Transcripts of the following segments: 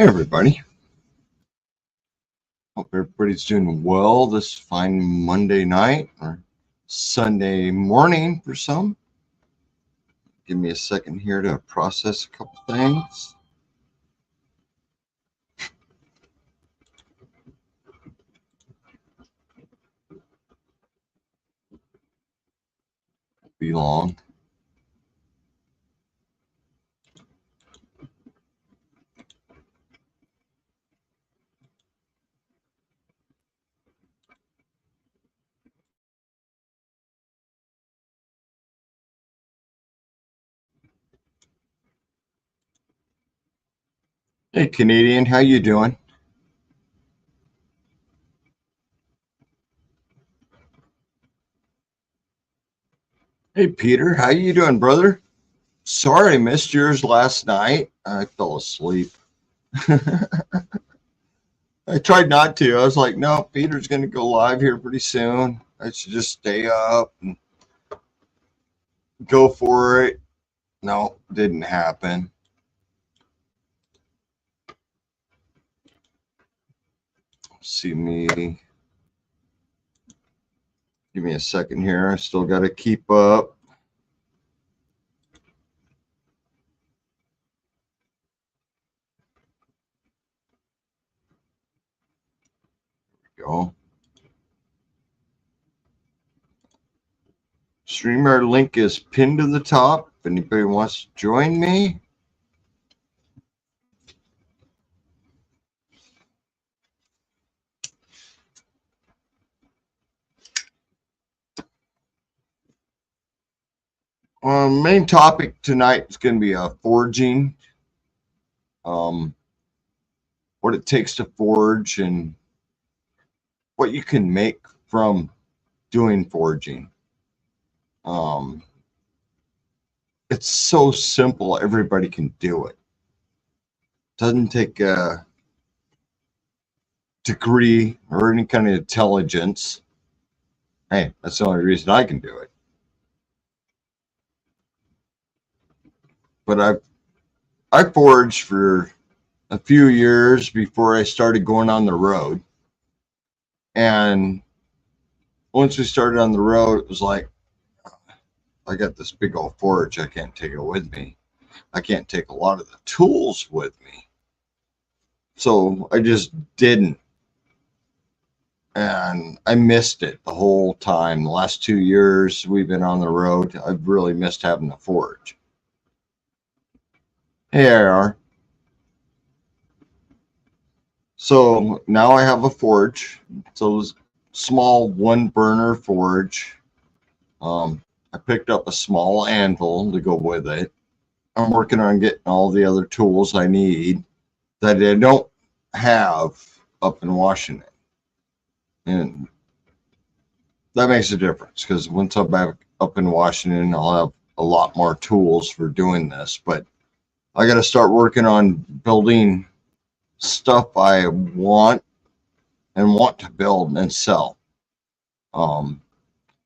Hey everybody, hope everybody's doing well this fine Monday night or Sunday morning for some. Give me a second here to process a couple things. Be long. Hey Canadian, how you doing? Hey Peter, how you doing, brother? Sorry I missed yours last night. I fell asleep. I tried not to. I was like, no, Peter's going to go live here pretty soon. I should just stay up and go for it. No, didn't happen. See me. Give me a second here. I still got to keep up. Go. Streamer link is pinned to the top. If anybody wants to join me. Main topic tonight is going to be forging. What it takes to forge and what you can make from doing forging. It's so simple, everybody can do it. Doesn't take a degree or any kind of intelligence. Hey, that's the only reason I can do it. But I forged for a few years before I started going on the road. And once we started on the road, it was like, I got this big old forge. I can't take it with me. I can't take a lot of the tools with me. So I just didn't. And I missed it the whole time. The last 2 years we've been on the road, I've really missed having the forge. Hey, AR. So now I have a forge. So it's a small one burner forge. I picked up a small anvil to go with it. I'm working on getting all the other tools I need that I don't have up in Washington. And that makes a difference because once I'm back up in Washington, I'll have a lot more tools for doing this. But I got to start working on building stuff I want to build and sell. I'm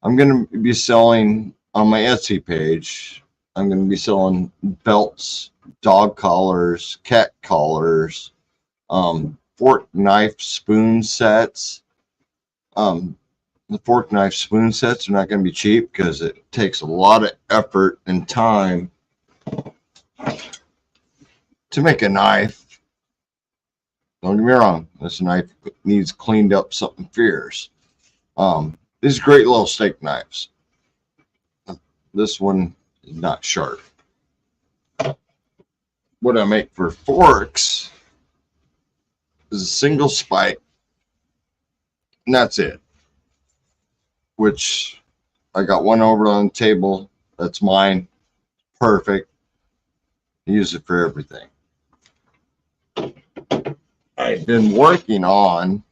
going to be selling on my Etsy page. I'm going to be selling belts, dog collars, cat collars, fork, knife, spoon sets. The fork, knife, spoon sets are not going to be cheap because it takes a lot of effort and time to make a knife. Don't get me wrong, this knife needs cleaned up something fierce. These great little steak knives. This one is not sharp. What I make for forks is a single spike, and that's it. Which I got one over on the table. That's mine. Perfect. I use it for everything. I've been working on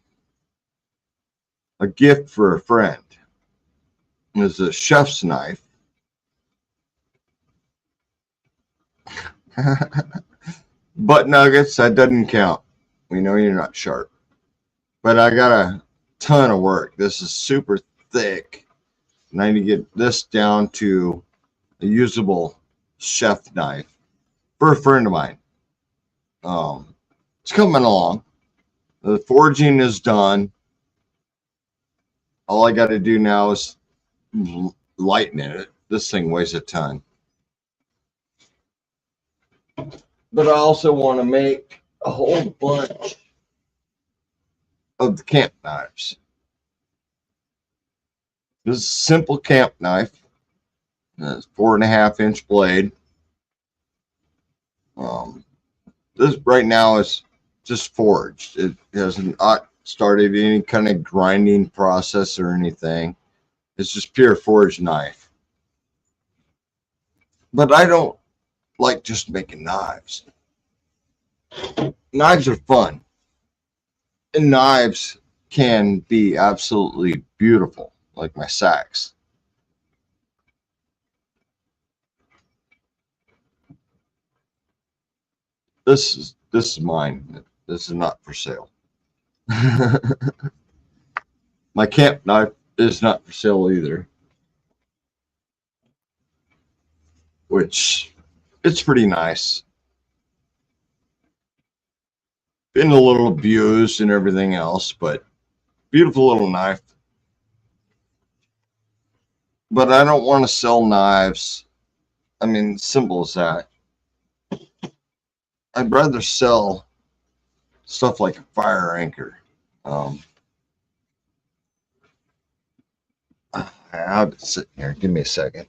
a gift for a friend. It's a chef's knife. Butt nuggets, that doesn't count. We know you're not sharp. But I got a ton of work. This is super thick. And I need to get this down to a usable chef knife for a friend of mine. It's coming along. The forging is done. All I got to do now is lighten it. This thing weighs a ton. But I also want to make a whole bunch of the camp knives. This is a simple camp knife. It's 4.5-inch blade. This right now is just forged. It hasn't started any kind of grinding process or anything. It's just pure forged knife. But I don't like just making knives. Knives are fun. And knives can be absolutely beautiful, like my sacks. This is mine. This is not for sale. My camp knife is not for sale either, which it's pretty nice. Been a little abused and everything else, but beautiful little knife. But I don't want to sell knives. I mean, simple as that. I'd rather sell stuff like a fire anchor. I have it sitting here. Give me a second.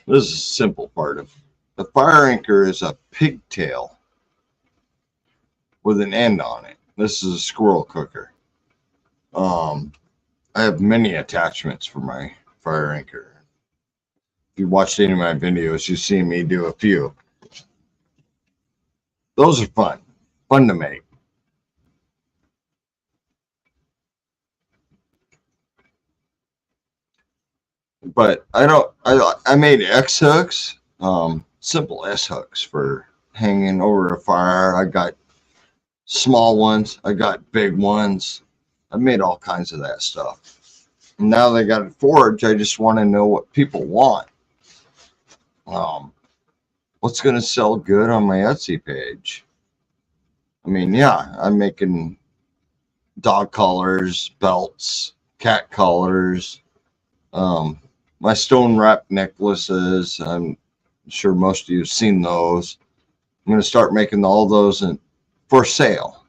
This is a simple part of the fire anchor. Is a pigtail with an end on it. This is a squirrel cooker. I have many attachments for my fire anchor. If you watched any of my videos, you've seen me do a few. Those are fun to make. But I made X hooks, simple S hooks for hanging over a fire. I got small ones. I got big ones. I made all kinds of that stuff. And now they got it forged. I just want to know what people want. What's going to sell good on my Etsy page? I mean, yeah, I'm making dog collars, belts, cat collars, my stone wrap necklaces. I'm sure most of you have seen those. I'm going to start making all those for sale.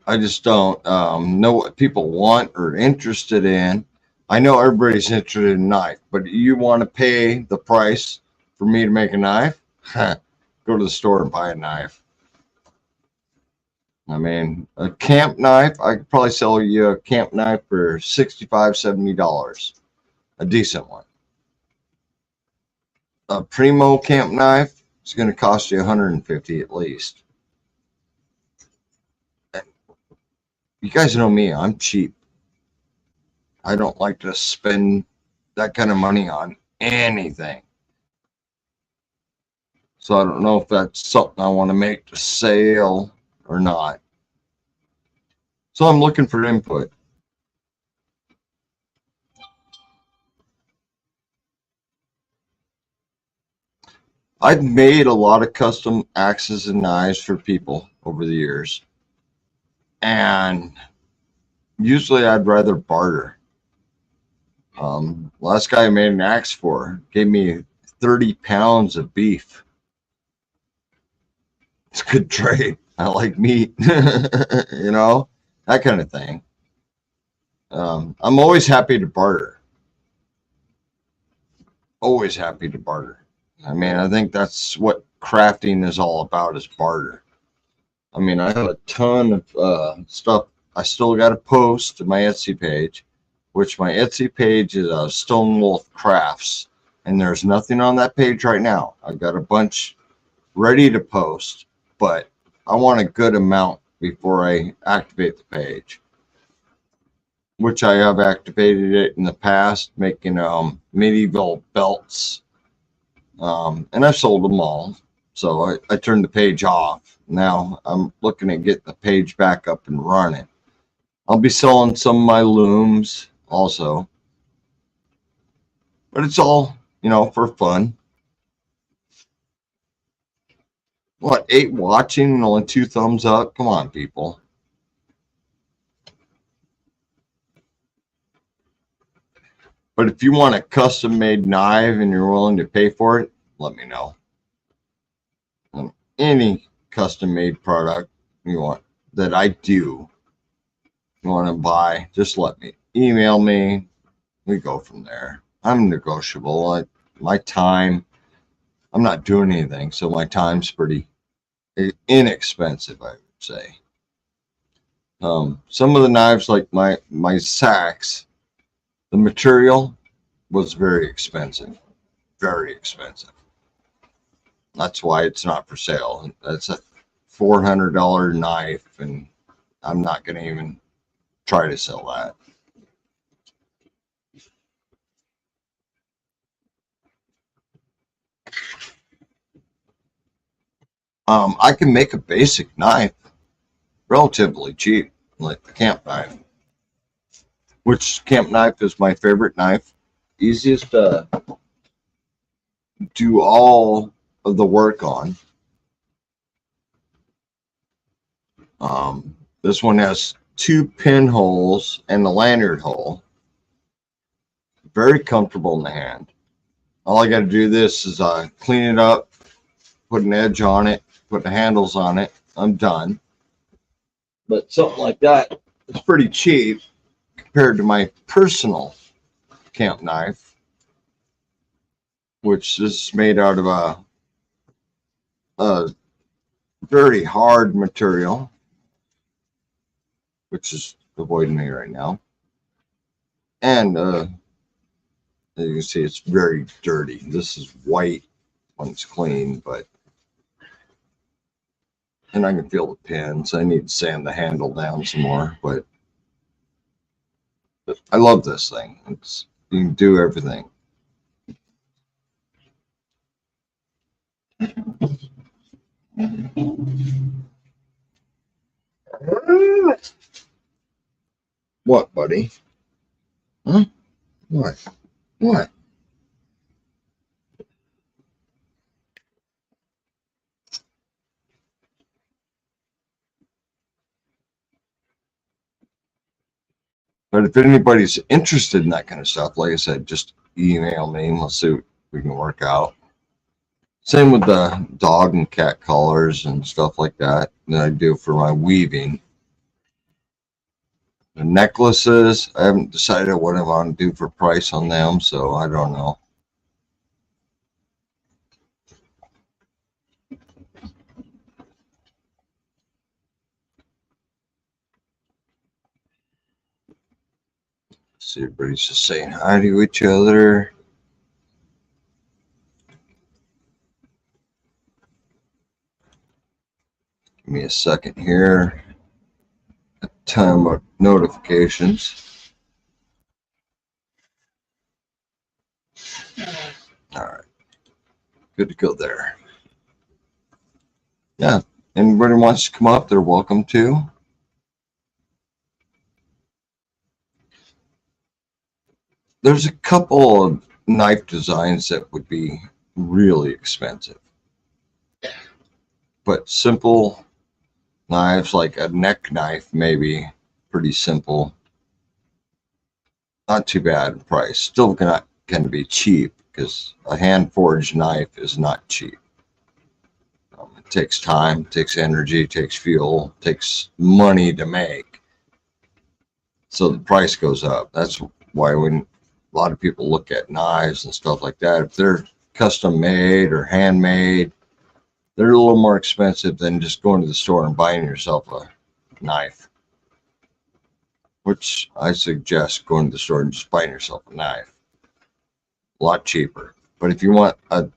I just don't know what people want or interested in. I know everybody's interested in a knife, but you want to pay the price for me to make a knife? Go to the store and buy a knife. I mean, a camp knife, I could probably sell you a camp knife for $65, $70. A decent one. A Primo camp knife is going to cost you $150 at least. You guys know me, I'm cheap. I don't like to spend that kind of money on anything. So I don't know if that's something I want to make to sale or not. So I'm looking for input. I've made a lot of custom axes and knives for people over the years. And usually I'd rather barter. Last guy I made an axe for gave me 30 pounds of beef. It's a good trade. I like meat, you know, that kind of thing. I'm always happy to barter. Always happy to barter. I mean, I think that's what crafting is all about, is barter. I mean, I have a ton of stuff I still got to post to my Etsy page, which my Etsy page is Stone Wolf Crafts, and there's nothing on that page right now. I've got a bunch ready to post, but I want a good amount before I activate the page, which I have activated it in the past, making medieval belts, and I've sold them all. So I turned the page off. Now I'm looking at getting the page back up and running. I'll be selling some of my looms also. But it's all, for fun. What, 8 watching and only 2 thumbs up? Come on, people. But if you want a custom made knife and you're willing to pay for it, let me know. Any custom made product you want that I do, you want to buy, just let me email me. We go from there. I'm negotiable. My time, I'm not doing anything, so my time's pretty inexpensive, I would say. Some of the knives, like my Sachs, the material was very expensive. Very expensive. That's why it's not for sale. That's a $400 knife, and I'm not going to even try to sell that. I can make a basic knife relatively cheap, like the camp knife, which camp knife is my favorite knife. Easiest to do all of the work on. This one has 2 pinholes and the lanyard hole. Very comfortable in the hand. All I got to do this is clean it up, put an edge on it, put the handles on it. I'm done. But something like that is pretty cheap compared to my personal camp knife, which is made out of a very hard material, which is avoiding me right now. And as you can see, it's very dirty. This is white when it's clean, and I can feel the pins. I need to sand the handle down some more, but I love this thing. You can do everything. What, buddy? Huh? What? What? But if anybody's interested in that kind of stuff, like I said, just email me and we'll see what we can work out. Same with the dog and cat collars and stuff like that I do for my weaving. The necklaces, I haven't decided what I want to do for price on them, so I don't know. See, everybody's just saying hi to each other. Give me a second here. Time of notifications. All right. Good to go there. Yeah. Anybody wants to come up, they're welcome to. There's a couple of knife designs that would be really expensive. But simple knives, like a neck knife, maybe pretty simple. Not too bad in price. Still going to be cheap because a hand forged knife is not cheap. It takes time, takes energy, takes fuel, takes money to make. So the price goes up. That's why when a lot of people look at knives and stuff like that, if they're custom made or handmade, they're a little more expensive than just going to the store and buying yourself a knife, which I suggest going to the store and just buying yourself a knife. A lot cheaper. But if you want a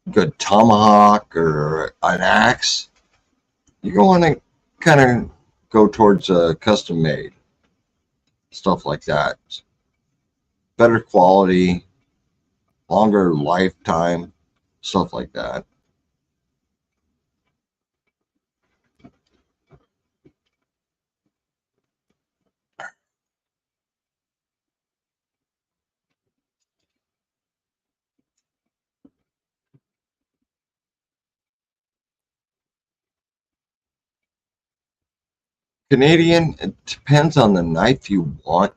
good tomahawk or an axe, you want to kind of go towards a custom made stuff like that. Better quality, longer lifetime, stuff like that. Canadian, it depends on the knife you want,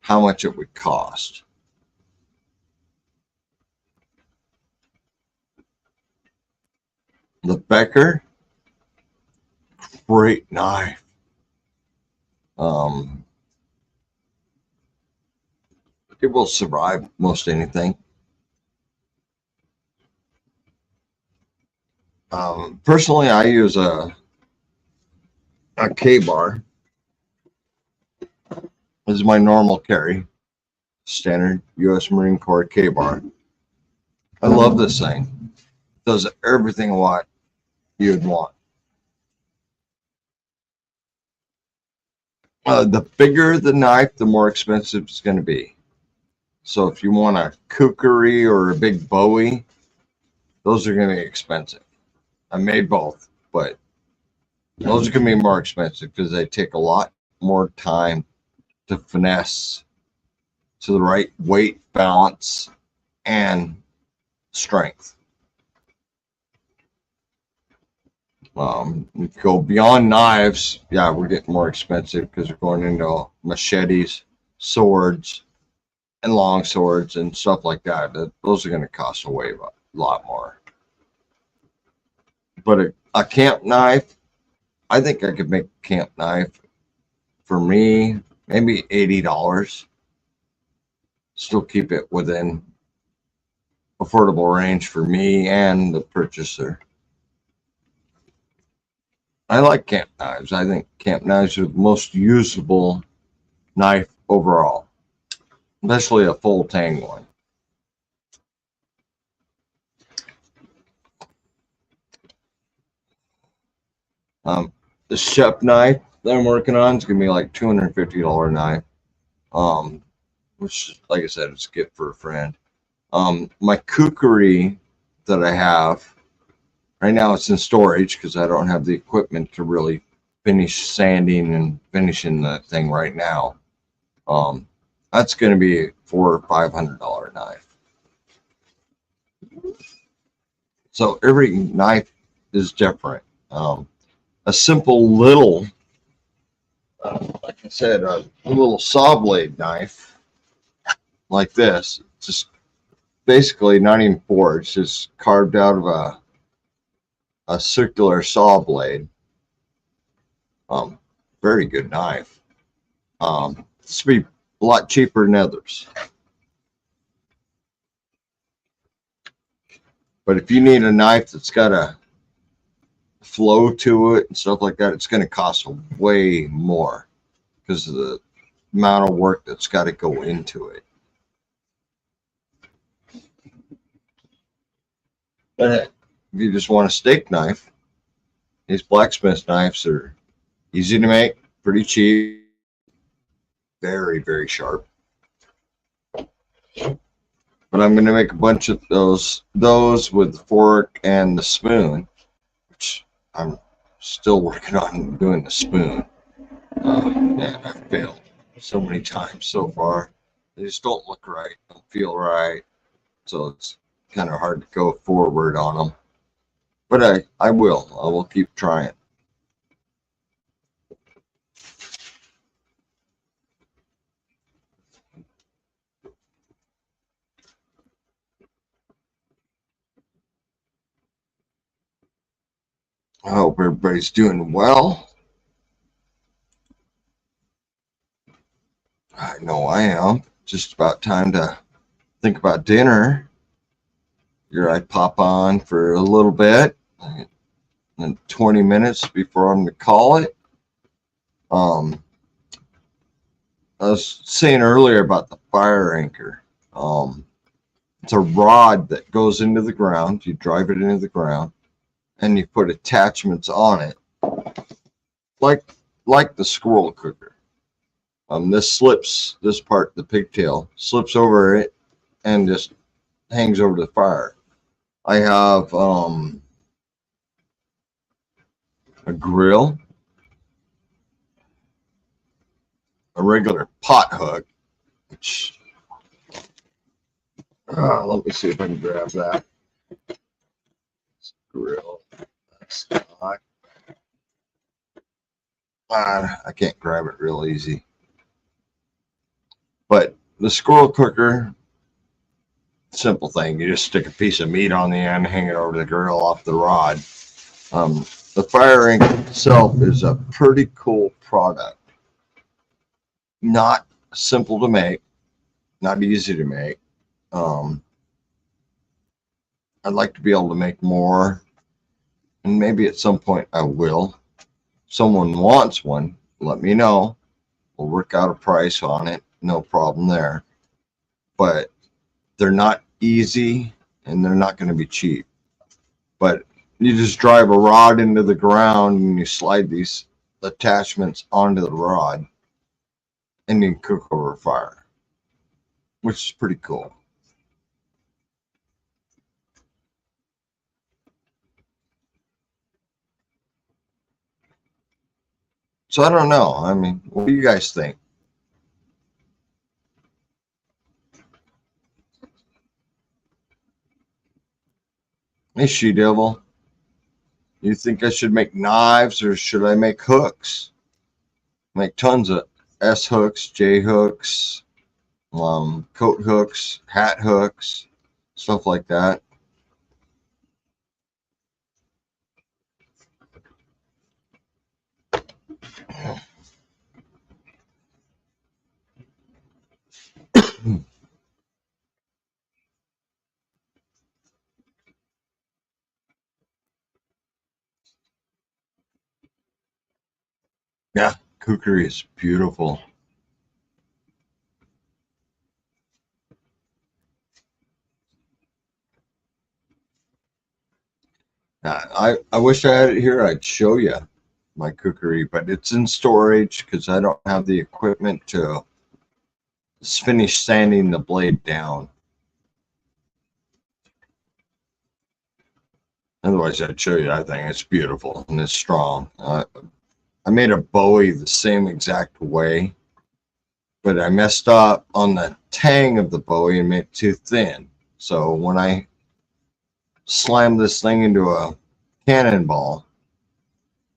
how much it would cost. The Becker, great knife. It will survive most anything. Personally, I use a K-bar. This is my normal carry, standard U.S. Marine Corps K-bar. I love this thing. It does everything what you'd want. The bigger the knife, the more expensive it's going to be. So if you want a kukri or a big Bowie, those are going to be expensive. I made both, but those are going to be more expensive because they take a lot more time to finesse to the right weight, balance, and strength. Go beyond knives, yeah, we're getting more expensive because we're going into machetes, swords, and long swords and stuff like that. Those are going to cost a lot more. But a camp knife, I think I could make a camp knife for me, maybe $80. Still keep it within affordable range for me and the purchaser. I like camp knives. I think camp knives are the most usable knife overall, especially a full tang one. The chef knife that I'm working on is gonna be like $250 knife. Which, like I said, it's a gift for a friend. My kukri that I have right now, it's in storage because I don't have the equipment to really finish sanding and finishing the thing right now. That's going to be a $400 or $500 knife. So every knife is different. A simple little, like I said, a little saw blade knife like this, just basically not even forged, just carved out of a circular saw blade. Very good knife. This would be a lot cheaper than others. But if you need a knife that's got a flow to it and stuff like that, it's going to cost way more because of the amount of work that's got to go into it. But if you just want a steak knife, these blacksmith knives are easy to make, pretty cheap, very, very sharp. But I'm going to make a bunch of those with the fork and the spoon, which I'm still working on doing the spoon. And I've failed so many times so far. They just don't look right, don't feel right. So it's kind of hard to go forward on them. But I will keep trying. I hope everybody's doing well. I know I am. Just about time to think about dinner. Here I pop on for a little bit, and 20 minutes before I'm going to call it. I was saying earlier about the fire anchor. It's a rod that goes into the ground. You drive it into the ground, and you put attachments on it, like the squirrel cooker. This part, the pigtail, slips over it and just hangs over the fire. I have a grill, a regular pot hook, which let me see if I can grab that. Grill, that's not. I can't grab it real easy. But the squirrel cooker, simple thing. You just stick a piece of meat on the end, hang it over the grill off the rod. The fire ink itself is a pretty cool product. Not simple to make, not easy to make. I'd like to be able to make more, and maybe at some point I will. If someone wants one, let me know. We'll work out a price on it. No problem there. But they're not easy and they're not going to be cheap. But you just drive a rod into the ground and you slide these attachments onto the rod and you cook over fire, which is pretty cool. So I don't know. I mean, what do you guys think? Hey, She Devil, you think I should make knives or should I make hooks? Make tons of S hooks, J hooks, coat hooks, hat hooks, stuff like that. Yeah, kukri is beautiful. I wish I had it here. I'd show you my kukri, but it's in storage because I don't have the equipment to finish sanding the blade down. Otherwise, I'd show you. I think it's beautiful and it's strong. I made a Bowie the same exact way, but I messed up on the tang of the Bowie and made it too thin. So when I slammed this thing into a cannonball,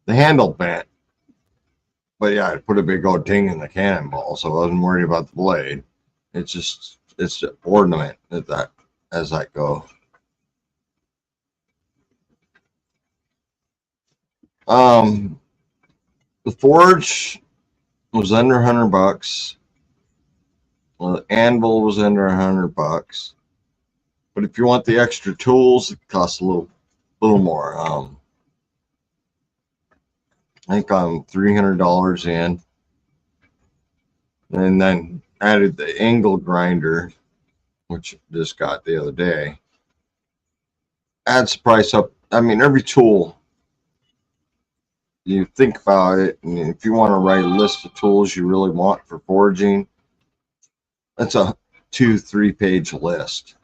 the handle bent. But yeah, I put a big old ding in the cannonball, so I wasn't worried about the blade. It's an ornament at that as I go. The forge was under $100. The anvil was under $100. But if you want the extra tools, it costs a little more. I think I'm $300 in, and then added the angle grinder, which I just got the other day. Adds the price up. I mean, every tool you think about it, and if you want to write a list of tools you really want for forging, that's a 2-3 page list.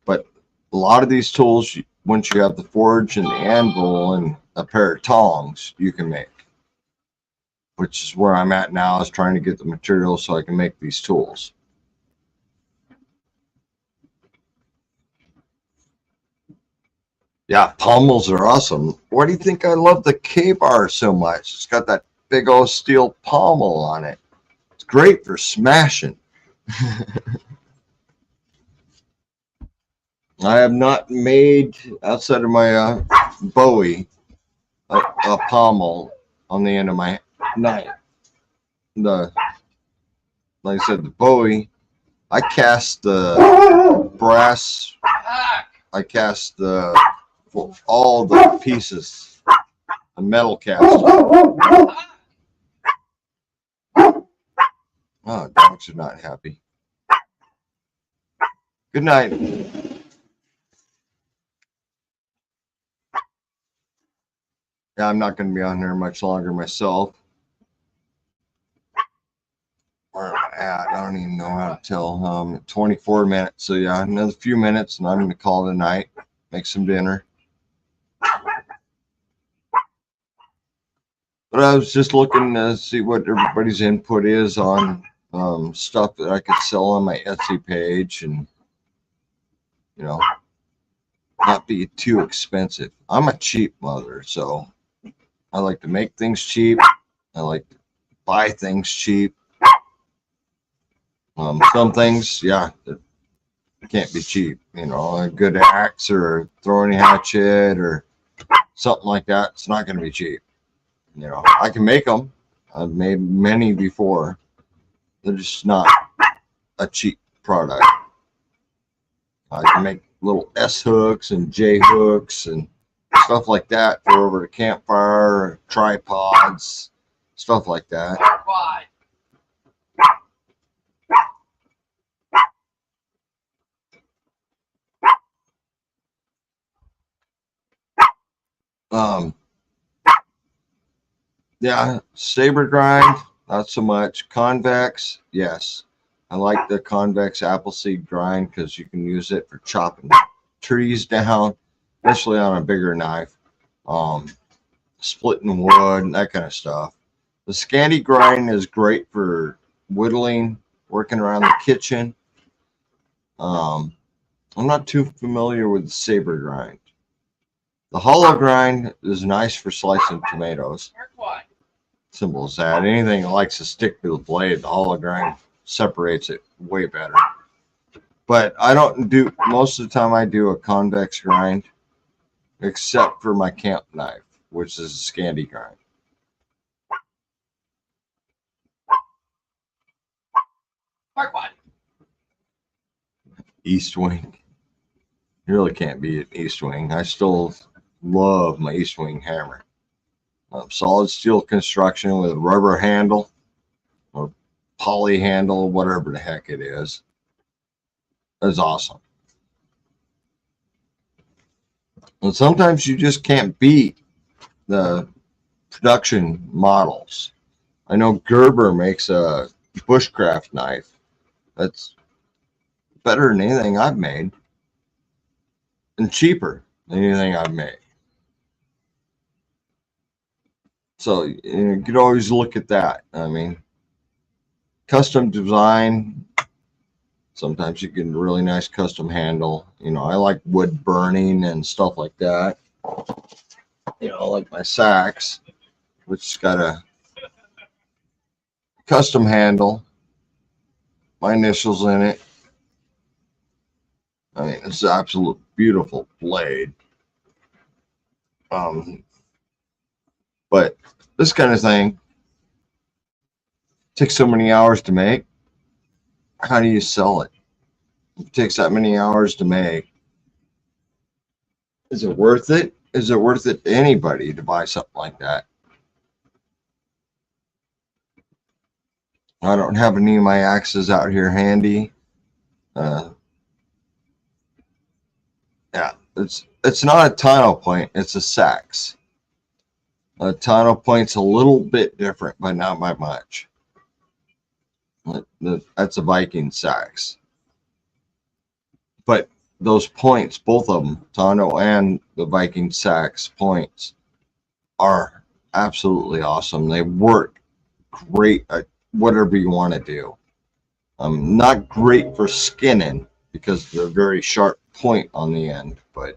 But a lot of these tools, once you have the forge and the anvil and a pair of tongs, you can make. Which is where I'm at now, is trying to get the materials so I can make these tools. Yeah, pommels are awesome. Why do you think I love the K-bar so much? It's got that big old steel pommel on it. It's great for smashing. I have not made, outside of my Bowie, a pommel on the end of my knife. Like I said, the Bowie, I cast the brass, I cast all the pieces, the metal cast. Oh, dogs are not happy. Good night. Yeah, I'm not going to be on here much longer myself. Where am I at? I don't even know how to tell. 24 minutes. So yeah, another few minutes and I'm going to call it a night. Make some dinner. But I was just looking to see what everybody's input is on stuff that I could sell on my Etsy page and, you know, not be too expensive. I'm a cheap mother, so I like to make things cheap. I like to buy things cheap. Some things, yeah, it can't be cheap. You know, a good axe or a throwing hatchet or something like that. It's not going to be cheap. You know, I can make them. I've made many before. They're just not a cheap product. I can make little S hooks and J hooks and stuff like that for over the campfire, tripods, stuff like that. Um, yeah, saber grind, not so much. Convex, yes. I like the convex Appleseed grind because you can use it for chopping trees down, especially on a bigger knife. Splitting wood, that kind of stuff. The Scandi grind is great for whittling, working around the kitchen. I'm not too familiar with the saber grind. The hollow grind is nice for slicing tomatoes. Simple as that. Anything that likes to stick to the blade, the hollow grind separates it way better. But I don't do, most of the time I do a convex grind, except for my camp knife, which is a Scandi grind. East Wing. You really can't beat an East Wing. I still love my East Wing hammer. Solid steel construction with a rubber handle or poly handle, whatever the heck it is. It's awesome. And sometimes you just can't beat the production models. I know Gerber makes a bushcraft knife that's better than anything I've made and cheaper than anything I've made. So you could always look at that. I mean, custom design, sometimes you get a really nice custom handle. You know, I like wood burning and stuff like that. You know, like my Sachs, which has got a custom handle, my initials in it. I mean, it's an absolute beautiful blade. But this kind of thing takes so many hours to make. How do you sell it? It takes that many hours to make. Is it worth it? Is it worth it to anybody to buy something like that? I don't have any of my axes out here handy. Yeah, it's not a tonneau point. It's a Sachs. A tonneau point's a little bit different, but not by much. That's a Viking Sachs. But those points, both of them, tonneau and the Viking Sachs points, are absolutely awesome. They work great at whatever you want to do. Not great for skinning because they're very sharp point on the end, but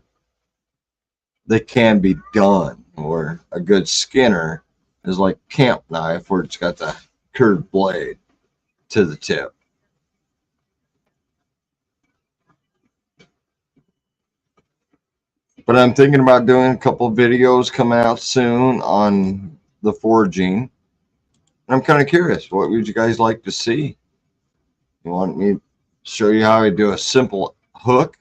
they can be done. Or a good skinner is like camp knife, where it's got the curved blade to the tip. But I'm thinking about doing a couple of videos coming out soon on the forging. I'm kind of curious, what would you guys like to see? You want me to show you how I do a simple hook?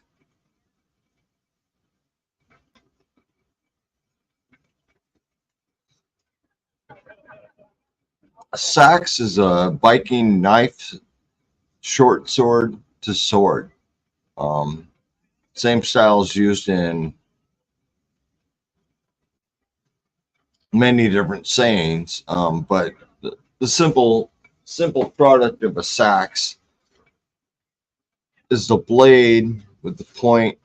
A Sachs is a Viking knife, short sword to sword. Same style is used in many different sayings, but the simple product of a Sachs is the blade with the point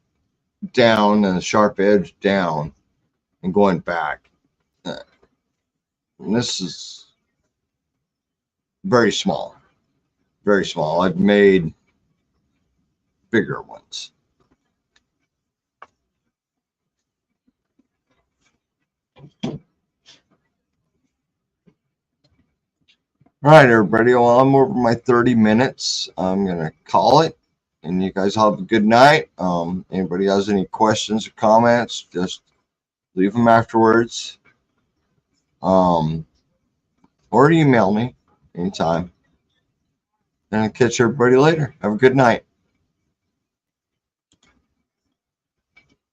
down and the sharp edge down and going back. And this is very small, very small. I've made bigger ones. All right, everybody. Well, I'm over my 30 minutes. I'm gonna call it, and you guys have a good night. Anybody has any questions or comments, just leave them afterwards. Or email me anytime. And I'll catch everybody later. Have a good night.